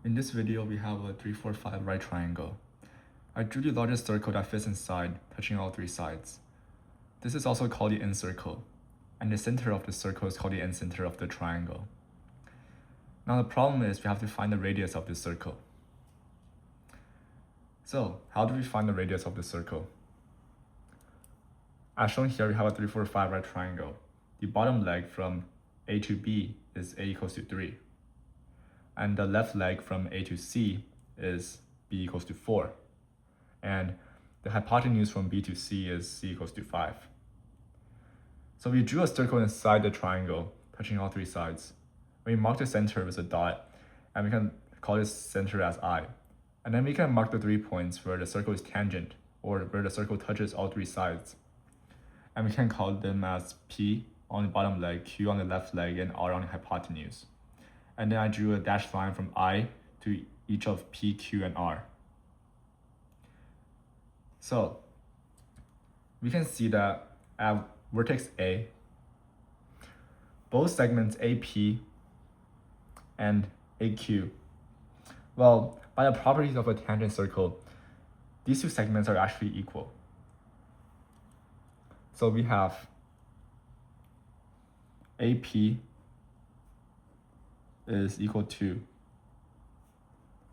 In this video, we have a 3, 4, 5 right triangle. I drew the largest circle that fits inside, touching all three sides. This is also called the incircle, and the center of the circle is called the incenter of the triangle. Now the problem is we have to find the radius of the circle. So, how do we find the radius of the circle? As shown here, we have a 3, 4, 5 right triangle. The bottom leg from A to B is A equals to 3. And the left leg from A to C is B equals to 4. And the hypotenuse from B to C is C equals to 5. So we drew a circle inside the triangle, touching all three sides. We mark the center with a dot, and we can call this center as I. And then we can mark the 3 points where the circle is tangent, or where the circle touches all three sides. And we can call them as P on the bottom leg, Q on the left leg, and R on the hypotenuse. And then I drew a dashed line from I to each of P, Q, and R. So we can see that at vertex A, both segments AP and AQ, well, by the properties of a tangent circle, these two segments are actually equal. So we have AP is equal to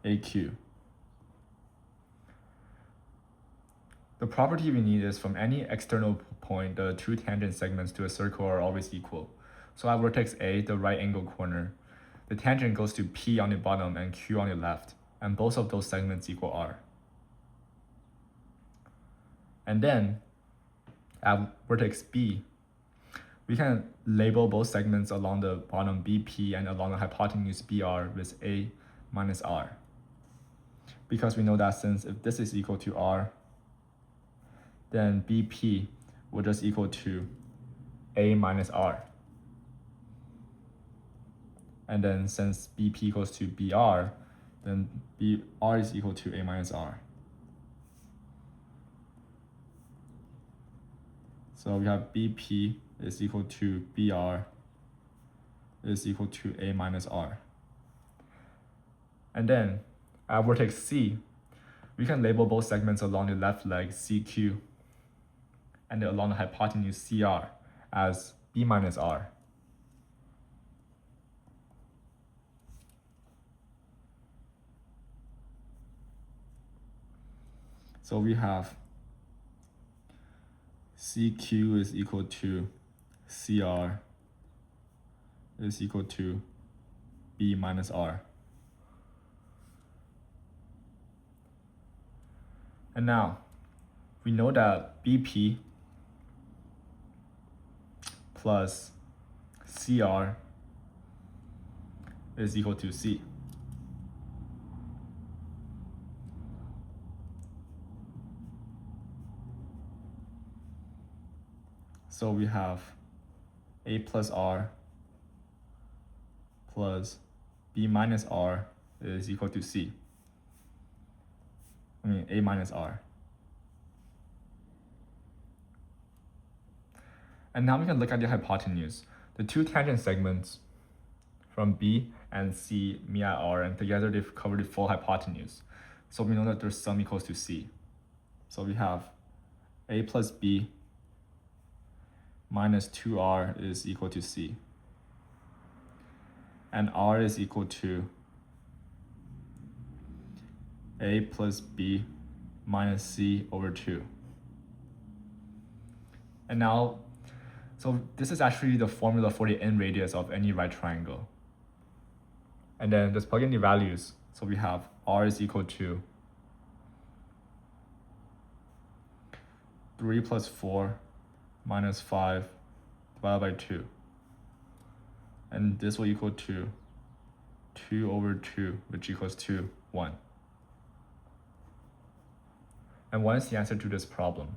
AQ. The property we need is from any external point, the two tangent segments to a circle are always equal. So at vertex A, the right angle corner, the tangent goes to P on the bottom and Q on the left, and both of those segments equal R. And then at vertex B, we can label both segments along the bottom BP and along the hypotenuse BR with A minus R. Because we know that since if this is equal to R, then BP will just equal to A minus R. And then since BP equals to BR, then BR is equal to A minus R. So we have BP is equal to BR is equal to A minus R. And then at vertex C, we can label both segments along the left leg CQ and along the hypotenuse CR as B minus R. So we have CQ is equal to CR is equal to B minus R. And now, we know that BP plus CR is equal to C. So we have A plus R plus B minus R is equal to C. A minus R. And now we can look at the hypotenuse. The two tangent segments from B and C meet at R, and together they cover the full hypotenuse. So we know that their sum equals to C. So we have A plus B minus 2R is equal to C. And R is equal to A plus B minus C over 2. And now, so this is actually the formula for the end radius of any right triangle. And then just plug in the values. So we have R is equal to 3 plus 4 minus 5 divided by 2. And this will equal to 2 over 2, which equals to 1. And 1 is the answer to this problem.